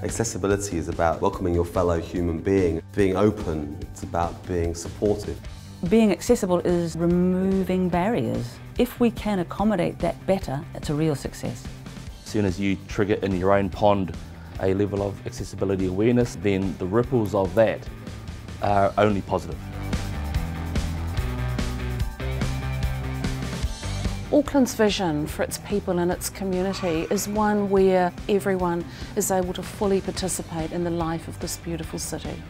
Accessibility is about welcoming your fellow human being, being open, it's about being supportive. Being accessible is removing barriers. If we can accommodate that better, it's a real success. As soon as you trigger in your own pond a level of accessibility awareness, then the ripples of that are only positive. Auckland's vision for its people and its community is one where everyone is able to fully participate in the life of this beautiful city.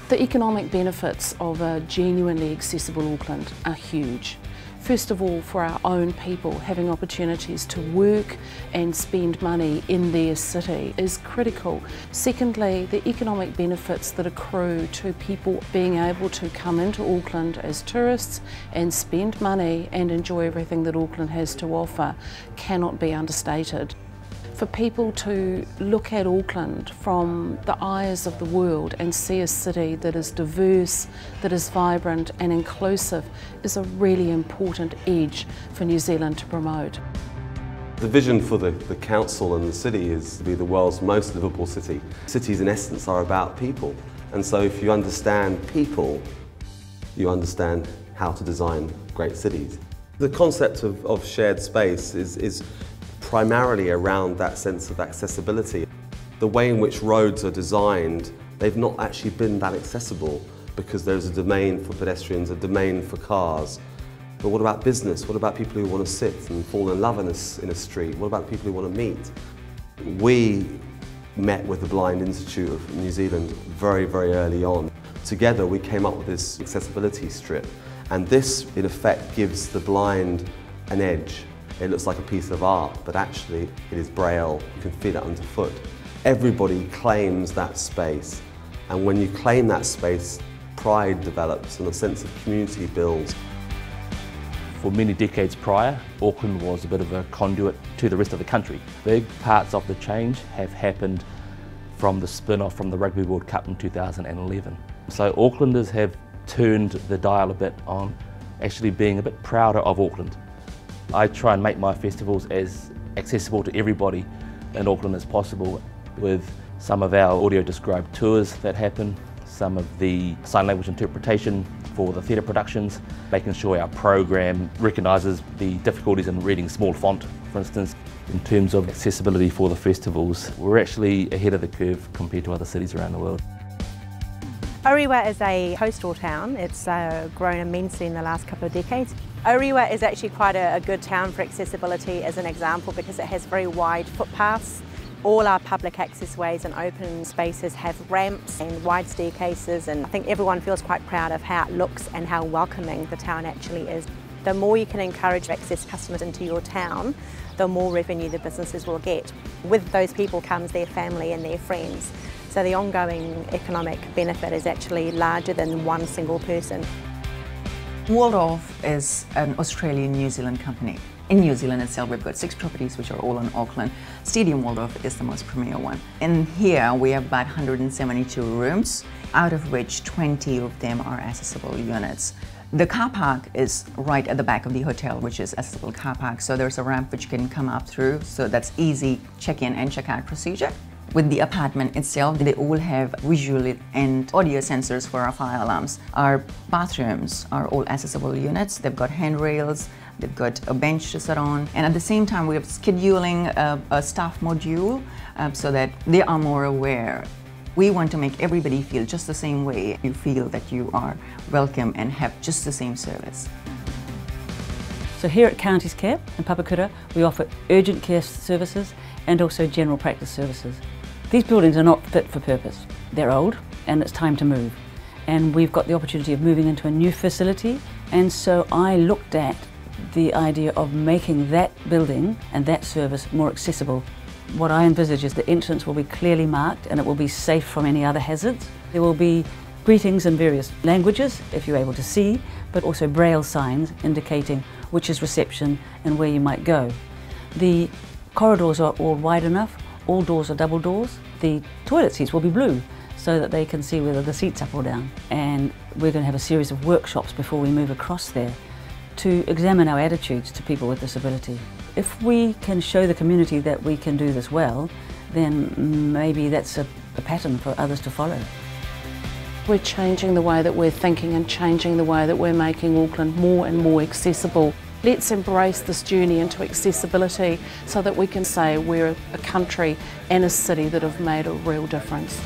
The economic benefits of a genuinely accessible Auckland are huge. First of all, for our own people, having opportunities to work and spend money in their city is critical. Secondly, the economic benefits that accrue to people being able to come into Auckland as tourists and spend money and enjoy everything that Auckland has to offer cannot be understated. For people to look at Auckland from the eyes of the world and see a city that is diverse, that is vibrant and inclusive is a really important edge for New Zealand to promote. The vision for the council and the city is to be the world's most livable city. Cities in essence are about people, and so if you understand people, you understand how to design great cities. The concept of shared space is primarily around that sense of accessibility. The way in which roads are designed, they've not actually been that accessible because there's a domain for pedestrians, a domain for cars. But what about business? What about people who want to sit and fall in love in a street? What about people who want to meet? We met with the Blind Institute of New Zealand very, very early on. Together we came up with this accessibility strip, and this in effect gives the blind an edge. It looks like a piece of art, but actually it is braille. You can feel it underfoot. Everybody claims that space, and when you claim that space, pride develops and a sense of community builds. For many decades prior, Auckland was a bit of a conduit to the rest of the country. Big parts of the change have happened from the spin-off from the Rugby World Cup in 2011. So Aucklanders have turned the dial a bit on actually being a bit prouder of Auckland. I try and make my festivals as accessible to everybody in Auckland as possible, with some of our audio described tours that happen, some of the sign language interpretation for the theatre productions, making sure our program recognises the difficulties in reading small font, for instance. In terms of accessibility for the festivals, we're actually ahead of the curve compared to other cities around the world. Orewa is a coastal town. It's grown immensely in the last couple of decades. Orewa is actually quite a good town for accessibility as an example because it has very wide footpaths. All our public access ways and open spaces have ramps and wide staircases, and I think everyone feels quite proud of how it looks and how welcoming the town actually is. The more you can encourage access customers into your town, the more revenue the businesses will get. With those people comes their family and their friends. So the ongoing economic benefit is actually larger than one single person. Waldorf is an Australian-New Zealand company. In New Zealand itself, we've got 6 properties which are all in Auckland. Stadium Waldorf is the most premier one. In here, we have about 172 rooms, out of which 20 of them are accessible units. The car park is right at the back of the hotel, which is accessible car park. So there's a ramp which you can come up through, so that's easy check-in and check-out procedure. With the apartment itself, they all have visual and audio sensors for our fire alarms. Our bathrooms are all accessible units. They've got handrails, they've got a bench to sit on, and at the same time we're scheduling a staff module so that they are more aware. We want to make everybody feel just the same way. You feel that you are welcome and have just the same service. So here at Counties Care in Papakura, we offer urgent care services and also general practice services. These buildings are not fit for purpose. They're old and it's time to move. And we've got the opportunity of moving into a new facility, and so I looked at the idea of making that building and that service more accessible. What I envisage is the entrance will be clearly marked and it will be safe from any other hazards. There will be greetings in various languages if you're able to see, but also braille signs indicating which is reception and where you might go. The corridors are all wide enough, all doors are double doors. The toilet seats will be blue so that they can see whether the seat's up or down. And we're going to have a series of workshops before we move across there to examine our attitudes to people with disability. If we can show the community that we can do this well, then maybe that's a pattern for others to follow. We're changing the way that we're thinking and changing the way that we're making Auckland more and more accessible. Let's embrace this journey into accessibility so that we can say we're a country and a city that have made a real difference.